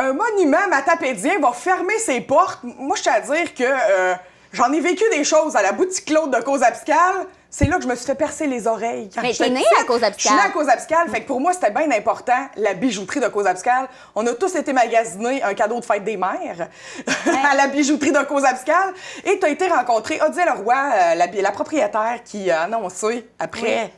un monument matapédien va fermer ses portes, moi, je tiens à dire que j'en ai vécu des choses à la boutique Claude de Cause-Abscale. C'est là que je me suis fait percer les oreilles. Mais t'es née à Cause-Abscale. Je suis née à Cause-Abscale, fait que pour moi, c'était bien important, la bijouterie de Cause-Abscale. On a tous été magasiner un cadeau de fête des mères à la bijouterie de Cause-Abscale. Et tu as été rencontrer Odile Roy, la propriétaire, qui a annoncé après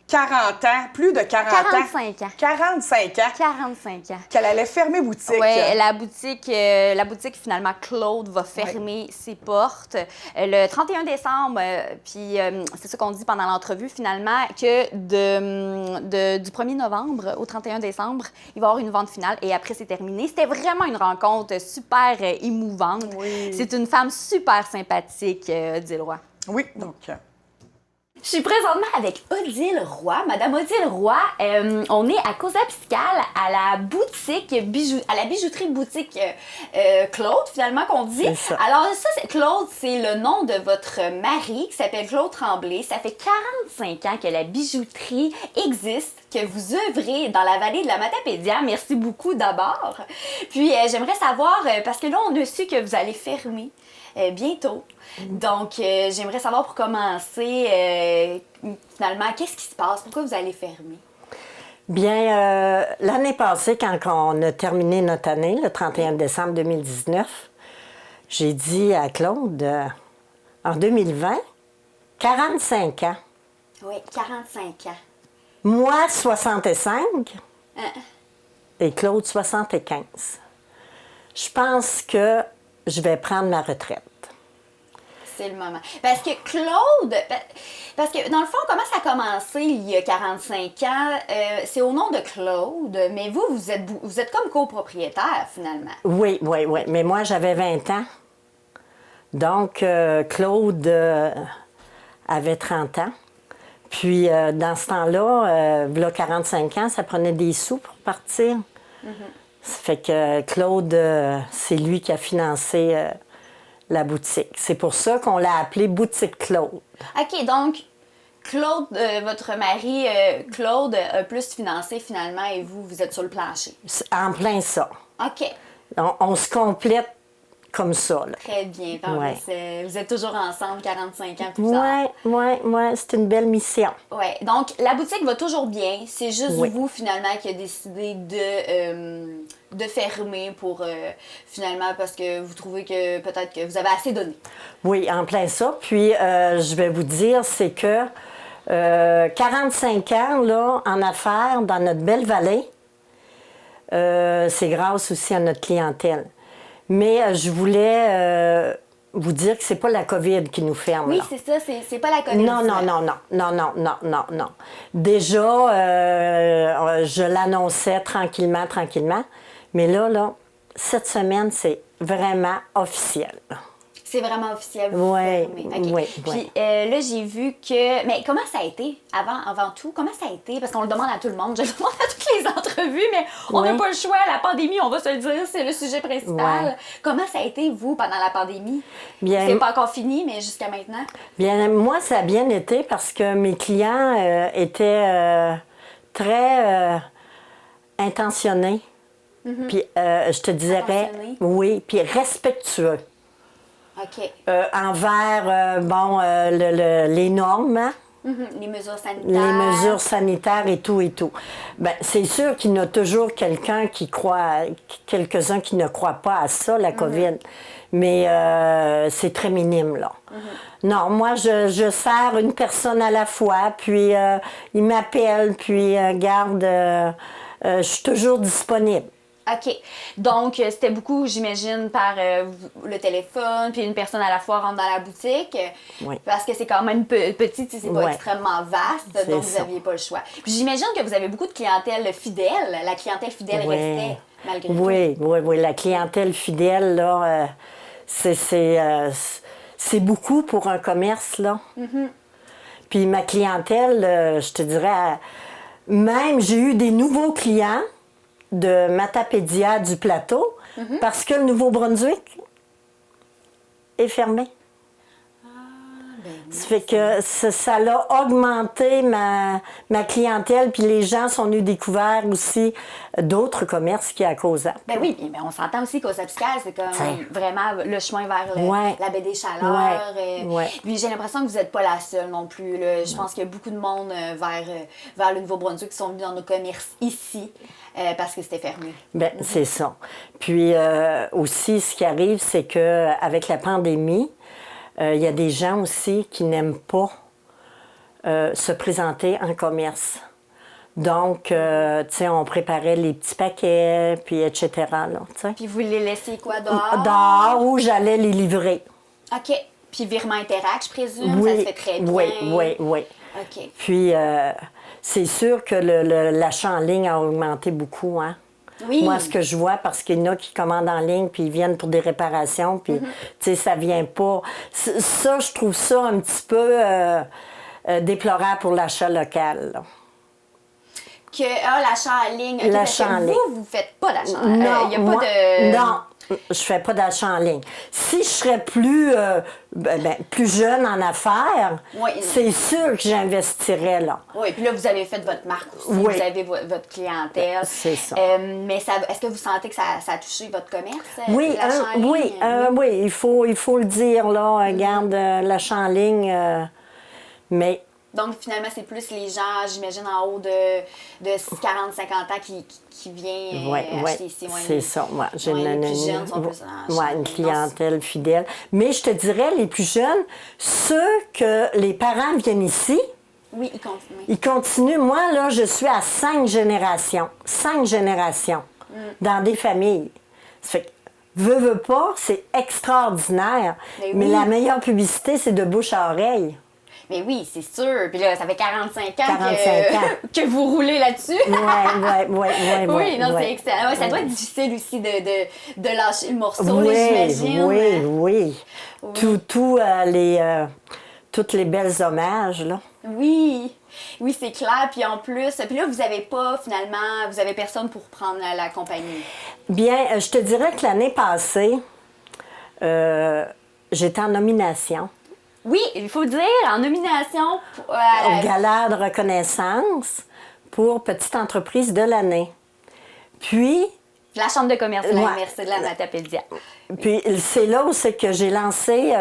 40 ans, plus de 40 45 ans. 45 ans. 45 ans. Qu'elle allait fermer boutique. Oui, la boutique, finalement, Claude va fermer ses portes le 31 décembre. Puis c'est ça qu'on dit pendant l'entrevue, finalement, que du 1er novembre au 31 décembre, il va y avoir une vente finale et après, c'est terminé. C'était vraiment une rencontre super émouvante. Oui. C'est une femme super sympathique, Odile Roy. Oui, donc... Je suis présentement avec Odile Roy. Madame Odile Roy, on est à Cause-Abscale, à la boutique à la bijouterie boutique Claude, finalement, qu'on dit. C'est ça. Alors ça, Claude, c'est le nom de votre mari qui s'appelle Claude Tremblay. Ça fait 45 ans que la bijouterie existe, que vous œuvrez dans la vallée de la Matapédia. Merci beaucoup d'abord. Puis j'aimerais savoir, parce que là, on a su que vous allez fermer bientôt. Donc, j'aimerais savoir pour commencer, finalement, qu'est-ce qui se passe? Pourquoi vous allez fermer? Bien, l'année passée, quand on a terminé notre année, le 31 décembre 2019, j'ai dit à Claude, en 2020, 45 ans. Oui, 45 ans. Moi, 65 et Claude, 75. Je pense que je vais prendre ma retraite. C'est le moment. Parce que Claude, parce que dans le fond, comment ça a commencé il y a 45 ans? C'est au nom de Claude, mais vous êtes comme copropriétaire finalement. Oui. Mais moi, j'avais 20 ans. Donc, Claude avait 30 ans. Puis, dans ce temps-là, il 45 ans, ça prenait des sous pour partir. Ça fait que Claude, c'est lui qui a financé la boutique. C'est pour ça qu'on l'a appelée Boutique Claude. OK, donc Claude, votre mari, Claude, a plus financé finalement et vous êtes sur le plancher. En plein ça. OK. On se complète comme ça, là. Très bien. Ouais. Vous êtes toujours ensemble 45 ans plus tard. Oui, c'est une belle mission. Oui, donc la boutique va toujours bien. C'est juste Oui. vous, finalement, qui avez décidé de fermer pour, finalement, parce que vous trouvez que peut-être que vous avez assez donné. Oui, en plein ça. Puis, je vais vous dire, c'est que 45 ans, là, en affaires, dans notre belle vallée, c'est grâce aussi à notre clientèle. Mais je voulais vous dire que c'est pas la COVID qui nous ferme. Oui, là. c'est ça, c'est pas la COVID. Non. Déjà, je l'annonçais tranquillement. Mais là, cette semaine, c'est vraiment officiel. C'est vraiment officiel. Oui, fermez. OK. oui. Puis là, j'ai vu que... Mais comment ça a été, avant tout? Comment ça a été? Parce qu'on le demande à tout le monde. Je le demande à toutes les entrevues, mais on n'a pas le choix. La pandémie, on va se le dire, c'est le sujet principal. Ouais. Comment ça a été, vous, pendant la pandémie? Bien, C'est pas encore fini, mais jusqu'à maintenant? Bien, moi, ça a bien été parce que mes clients étaient très intentionnés. Puis, je te dirais, Attentionnés. oui, puis respectueux. OK. Envers, les normes, hein? Les mesures sanitaires. Les mesures sanitaires et tout. Bien, c'est sûr qu'il y en a toujours quelqu'un qui croit, quelques-uns qui ne croient pas à ça, la COVID. Mais c'est très minime, là. Non, moi, je sers une personne à la fois, puis il m'appelle, puis garde, je suis toujours disponible. OK. Donc, c'était beaucoup, j'imagine, par le téléphone, puis une personne à la fois rentre dans la boutique. Oui. Parce que c'est quand même petit, c'est pas Ouais. extrêmement vaste, C'est donc vous ça. n'aviez pas le choix. Puis j'imagine que vous avez beaucoup de clientèle fidèle. La clientèle fidèle Oui. restait, malgré tout. Oui. La clientèle fidèle, là, c'est beaucoup pour un commerce, là. Puis ma clientèle, je te dirais, même j'ai eu des nouveaux clients de Matapédia du plateau parce que le Nouveau-Brunswick est fermé. Ça fait que ça l'a augmenté ma clientèle, puis les gens sont venus découvrir aussi d'autres commerces qui à Causa. Ben oui, mais on s'entend aussi qu'au Abscal, c'est comme vraiment le chemin vers la baie des Chaleurs. Puis j'ai l'impression que vous n'êtes pas la seule non plus. Là. Je pense qu'il y a beaucoup de monde vers le Nouveau-Brunswick qui sont venus dans nos commerces ici parce que c'était fermé. Bien, c'est ça. Puis aussi, ce qui arrive, c'est qu'avec la pandémie, il y a des gens aussi qui n'aiment pas se présenter en commerce. Donc, tu sais, on préparait les petits paquets, puis etc. Là, puis vous les laissiez quoi, dehors? Dehors, où j'allais les livrer. OK. Puis virement Interact, je présume, oui, ça se fait très bien. Oui. OK. Puis, c'est sûr que l'achat en ligne a augmenté beaucoup, hein? Oui. Moi, ce que je vois, parce qu'il y en a qui commandent en ligne, puis ils viennent pour des réparations, puis, tu sais, ça vient pas... Ça, je trouve ça un petit peu déplorable pour l'achat local, là. Que l'achat en ligne. Okay, l'achat en ligne. Vous faites pas d'achat. Non, y a pas de... Non, je fais pas d'achat en ligne. Si je serais plus jeune en affaires, c'est sûr que j'investirais là. Oui, puis là, vous avez fait votre marque aussi. Oui. Vous avez votre clientèle. C'est ça. Mais est-ce que vous sentez que ça a touché votre commerce? Oui, l'achat en ligne? oui, il faut le dire, là. Regarde, l'achat en ligne, mais... Donc, finalement, c'est plus les gens, j'imagine, en haut de 40-50 ans qui viennent acheter ici. C'est ça. Moi, j'ai les plus jeunes sont plus une clientèle fidèle. Mais je te dirais, les plus jeunes, ceux que les parents viennent ici, oui, ils continuent. Ils continuent. Moi, là, je suis à 5 générations. 5 générations dans des familles. Ça fait que, veux pas, c'est extraordinaire. Mais la meilleure publicité, c'est de bouche à oreille. Mais oui, c'est sûr. Puis là, ça fait 45 ans, 45 ans. que vous roulez là-dessus. Oui, non, c'est excellent. Ouais, ça doit être difficile aussi de lâcher le morceau, j'imagine. Oui. Toutes les belles hommages, là. Oui, c'est clair. Puis en plus, puis là, vous avez personne pour prendre la compagnie. Bien, je te dirais que l'année passée, j'étais en nomination. Oui, il faut dire, en nomination au gala de reconnaissance pour Petite entreprise de l'année. Puis... La Chambre de commerce de l'Université de la Matapédia. Puis c'est là où c'est que j'ai lancé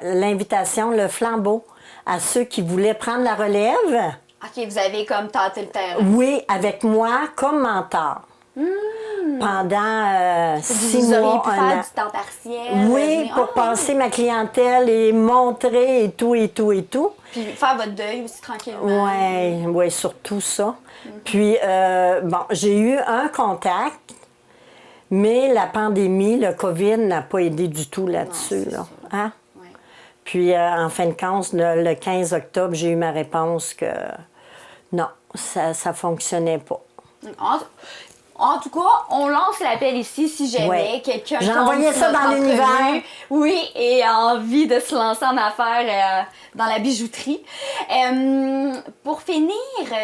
l'invitation, le flambeau, à ceux qui voulaient prendre la relève. OK, vous avez comme tâté le terrain. Oui, avec moi comme mentor. Pendant 6 mois, vous auriez pu faire du temps partiel. Oui, pour passer ma clientèle et montrer et tout. Puis faire votre deuil aussi tranquillement. Oui, surtout ça. Puis, j'ai eu un contact, mais la pandémie, le COVID n'a pas aidé du tout là-dessus. Là. Hein? Ouais. Puis, en fin de compte, le 15 octobre, j'ai eu ma réponse que non, ça ne fonctionnait pas. En tout cas, on lance l'appel ici si jamais quelqu'un... J'ai envoyé ça dans l'univers. Oui, et a envie de se lancer en affaires dans la bijouterie. Pour finir,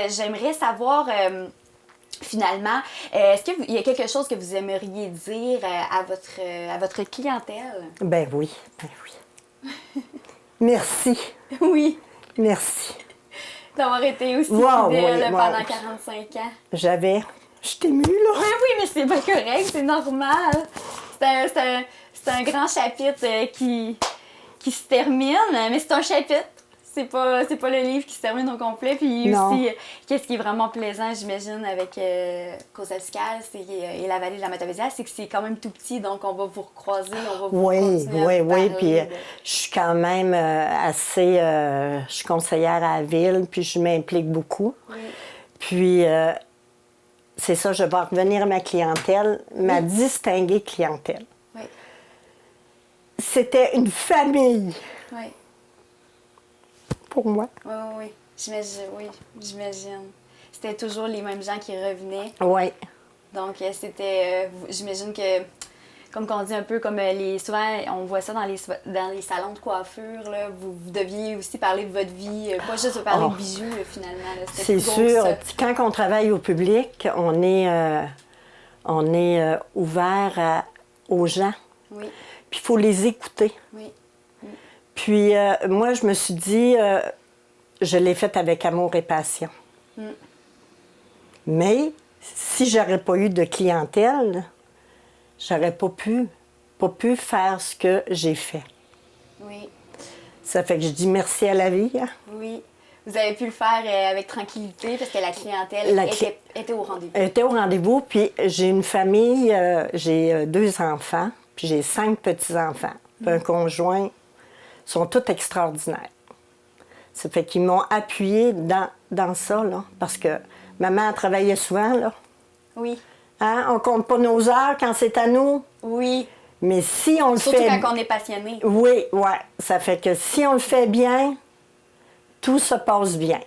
j'aimerais savoir, finalement, est-ce qu'il y a quelque chose que vous aimeriez dire à votre clientèle? Ben oui. Merci. Oui. Merci. D'avoir été aussi fidèle pendant 45 ans. Je t'ai émue, là. Oui, mais c'est pas correct, c'est normal. C'est un grand chapitre qui se termine, mais c'est un chapitre. C'est pas le livre qui se termine au complet. Puis aussi, qu'est-ce qui est vraiment plaisant, j'imagine, avec Cause Abscal et la vallée de la Matapédia, c'est que c'est quand même tout petit, donc on va vous recroiser, on va vous continuer à parler. Puis je suis quand même assez... je suis conseillère à la ville, puis je m'implique beaucoup. Oui. Puis... c'est ça, je vais revenir à ma clientèle, ma distinguée clientèle. Oui. C'était une famille. Oui. Pour moi. Oui. J'imagine. C'était toujours les mêmes gens qui revenaient. Oui. Donc, c'était... j'imagine que, comme on dit un peu, comme souvent, on voit ça dans les salons de coiffure, là, vous deviez aussi parler de votre vie, pas juste de parler de bijoux, finalement. Là, c'est sûr. Quand on travaille au public, on est ouvert aux gens. Oui. Puis il faut les écouter. Oui. Puis moi, je me suis dit, je l'ai faite avec amour et passion. Mais si j'aurais pas eu de clientèle, j'aurais pas pu faire ce que j'ai fait. Oui. Ça fait que je dis merci à la vie. Hein. Oui. Vous avez pu le faire avec tranquillité parce que la clientèle était au rendez-vous. Elle était au rendez-vous, puis j'ai une famille, j'ai 2 enfants, puis j'ai 5 petits-enfants, puis un conjoint. Ils sont tous extraordinaires. Ça fait qu'ils m'ont appuyé dans ça, là, parce que maman travaillait souvent, là. Oui. Hein? On compte pas nos heures quand c'est à nous. Oui. Mais si on le Surtout fait... quand on est passionné. Oui, ouais. Ça fait que si on le fait bien, tout se passe bien.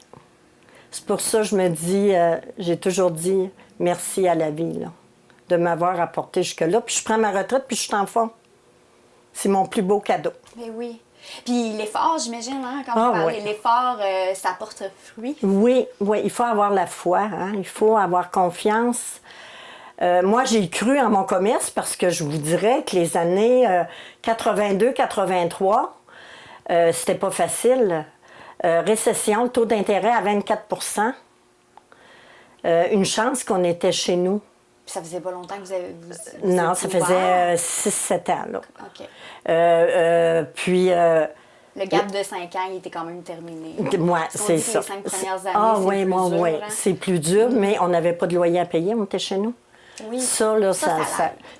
C'est pour ça que je me dis, j'ai toujours dit merci à la vie, là, de m'avoir apporté jusque-là. Puis je prends ma retraite, puis je suis en forme. C'est mon plus beau cadeau. Mais oui. Puis l'effort, j'imagine, hein, quand Ah, vous parlez, ouais. l'effort, ça porte fruit. Oui, oui, il faut avoir la foi, hein? Il faut avoir confiance. Moi, j'ai cru en mon commerce parce que je vous dirais que les années 82-83, c'était pas facile. Récession, taux d'intérêt à 24 une chance qu'on était chez nous. Puis ça faisait pas longtemps que vous Non, étiez ça faisait 6-7 ans. Là. OK. Puis... Le gap de 5 ans, il était quand même terminé. Moi, Parce qu'on c'est dit que ça. les 5 premières années, Ah c'est oui, plus moi, dur, oui. hein? C'est plus dur, mais on n'avait pas de loyer à payer, on était chez nous. Oui. Ça, là, Ça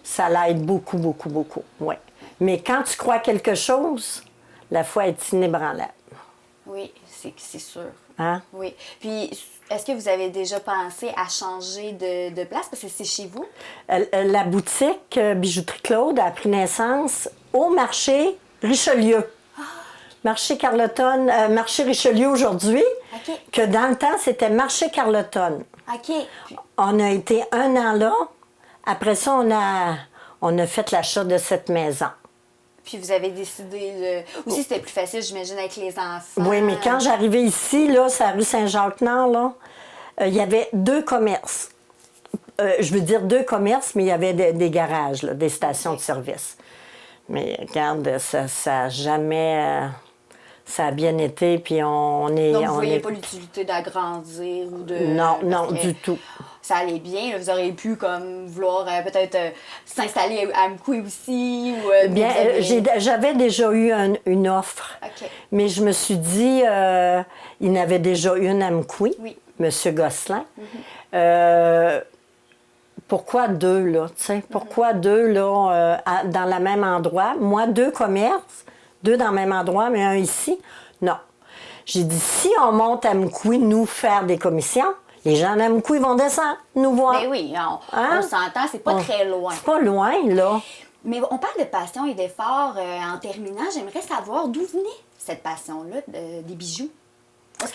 ça l'aide beaucoup, beaucoup, beaucoup. Oui. Mais quand tu crois quelque chose, la foi est inébranlable. Oui, c'est sûr. Hein? Oui. Puis, est-ce que vous avez déjà pensé à changer de place? Parce que c'est chez vous. La boutique Bijouterie Claude a pris naissance au marché Richelieu. Marché Carleton, marché Richelieu aujourd'hui, OK. que dans le temps, c'était marché Carleton. OK. Puis- On a été 1 an là. Après ça, on a fait l'achat de cette maison. Puis vous avez décidé de... Aussi, c'était plus facile, j'imagine, avec les enfants. Oui, mais quand j'arrivais ici, là, c'est la rue Saint-Jacques-Nord, là, il y avait 2 commerces. Je veux dire 2 commerces, mais il y avait des garages, là, des stations de service. Mais regarde, ça a jamais... ça a bien été, puis on est... Donc, vous on voyez est... pas l'utilité d'agrandir ou de... Non, parce non, que du tout. Ça allait bien. Là, vous auriez pu, comme, vouloir peut-être s'installer à Amkoui aussi. Ou, Bien, vous avez- j'avais déjà eu une offre, OK. mais je me suis dit, il n'avait déjà une à Mkoui, Oui. M. Gosselin. Pourquoi 2, là, tu sais? Pourquoi 2, là, dans le même endroit? Moi, 2 commerces, 2 dans le même endroit, mais un ici? Non. J'ai dit, si on monte à Mkoui, nous, faire des commissions, les gens d'Amkoui vont descendre, nous voir. Ben oui, Hein? on s'entend, c'est pas très loin. C'est pas loin, là. Mais on parle de passion et d'effort. En terminant, j'aimerais savoir d'où venait cette passion-là des bijoux. Est-ce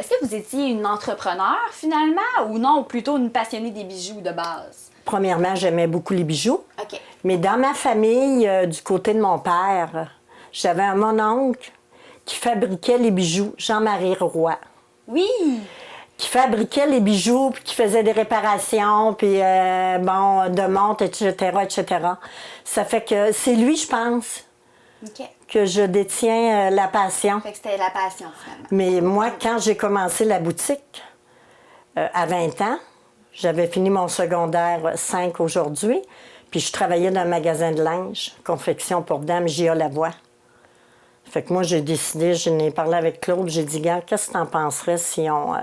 que vous étiez une entrepreneur finalement ou non, ou plutôt une passionnée des bijoux de base? Premièrement, j'aimais beaucoup les bijoux. OK. Mais dans ma famille, du côté de mon père, j'avais un mononcle qui fabriquait les bijoux, Jean-Marie Roy, Oui! qui fabriquait les bijoux, puis qui faisait des réparations, puis de montre, etc., etc. Ça fait que c'est lui, je pense, OK. que je détiens la passion. Fait que c'était la passion finalement. Mais moi, quand j'ai commencé la boutique, à 20 ans, j'avais fini mon secondaire 5 aujourd'hui, puis je travaillais dans un magasin de linge, confection pour dames, J.A. Lavoie. Fait que moi, j'ai décidé, j'en ai parlé avec Claude, j'ai dit, gars, qu'est-ce que t'en penserais si on...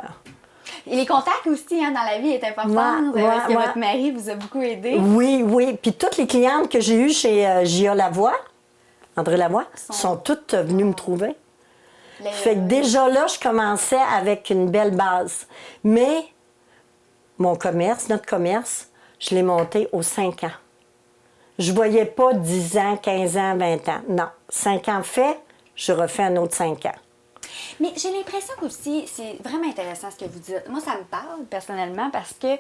Et les contacts aussi dans la vie est important. Ouais, Est-ce que ouais. votre mari vous a beaucoup aidé? Oui, oui. Puis toutes les clientes que j'ai eues chez J.A. Lavoie, André Lavoie, sont toutes venues me trouver. Fait que déjà là, je commençais avec une belle base. Mais mon commerce, notre commerce, je l'ai monté aux 5 ans. Je voyais pas 10 ans, 15 ans, 20 ans. Non. 5 ans fait, je refais un autre 5 ans. Mais j'ai l'impression qu'aussi, c'est vraiment intéressant ce que vous dites. Moi, ça me parle personnellement parce que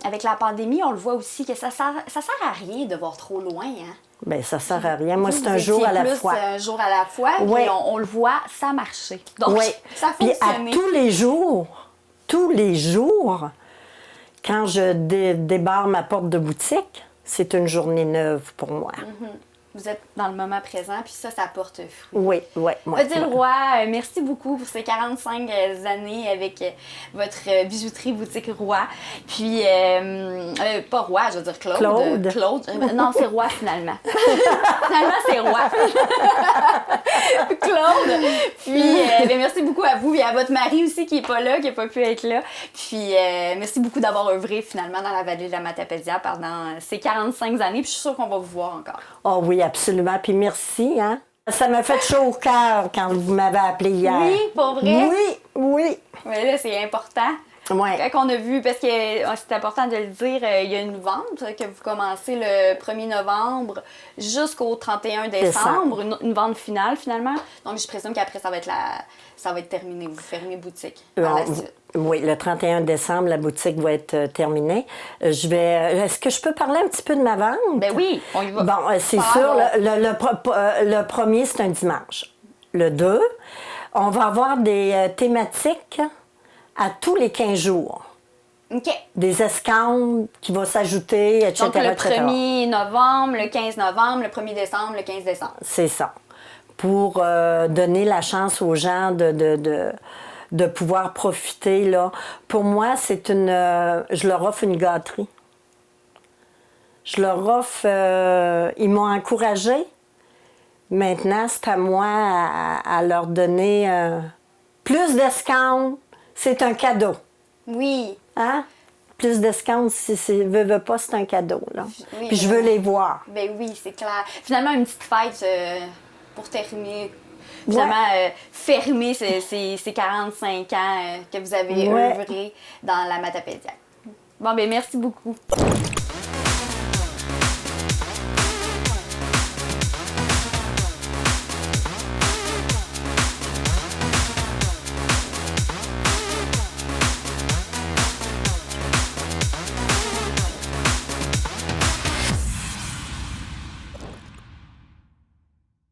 avec la pandémie, on le voit aussi que ça sert à rien de voir trop loin. Hein? Bien, ça sert à rien. Moi, Vous, c'est vous un jour étiez à la plus, fois. un jour à la fois, Ouais. puis on le voit, ça marchait. Donc, Oui. ça a Puis fonctionné. à tous les jours, quand je débarre ma porte de boutique, c'est une journée neuve pour moi. Vous êtes dans le moment présent, puis ça porte fruit. Oui, oui. Odile Roy, merci beaucoup pour ces 45 années avec votre bijouterie boutique Roy. Puis, pas Roy, je veux dire Claude. Non, c'est Roy finalement. Finalement, c'est Roy. Claude. Puis, merci beaucoup à vous et à votre mari aussi qui n'est pas là, qui n'a pas pu être là. Puis, merci beaucoup d'avoir œuvré finalement dans la vallée de la Matapédia pendant ces 45 années. Puis, je suis sûre qu'on va vous voir encore. Oh oui, absolument. Puis merci, hein. Ça m'a fait chaud au cœur quand vous m'avez appelé hier. Oui, pour vrai? Oui. Mais là, c'est important. Ouais. Quand on a vu, parce que c'est important de le dire, il y a une vente que vous commencez le 1er novembre jusqu'au 31 décembre, une vente finale finalement. Donc je présume qu'après ça va être terminé, vous fermez boutique par la suite. Oui, le 31 décembre, la boutique va être terminée. Est-ce que je peux parler un petit peu de ma vente? Ben oui, on y va. Bon, c'est sûr, le premier, c'est un dimanche. Le 2, on va avoir des thématiques à tous les 15 jours. OK. Des escomptes qui vont s'ajouter, etc. Donc, le 1er novembre, le 15 novembre, le 1er décembre, le 15 décembre. C'est ça. Pour donner la chance aux gens de pouvoir profiter, là. Pour moi, je leur offre une gâterie. Je leur offre... ils m'ont encouragée. Maintenant, c'est à moi à leur donner plus d'escomptes. C'est un cadeau. Oui. Hein? Plus d'escomptes, si veut pas, c'est un cadeau, là. Oui, puis je veux les voir. Ben oui, c'est clair. Finalement, une petite fête pour terminer, finalement, fermer ces 45 ans que vous avez œuvré dans la Matapédia. Bon, ben merci beaucoup.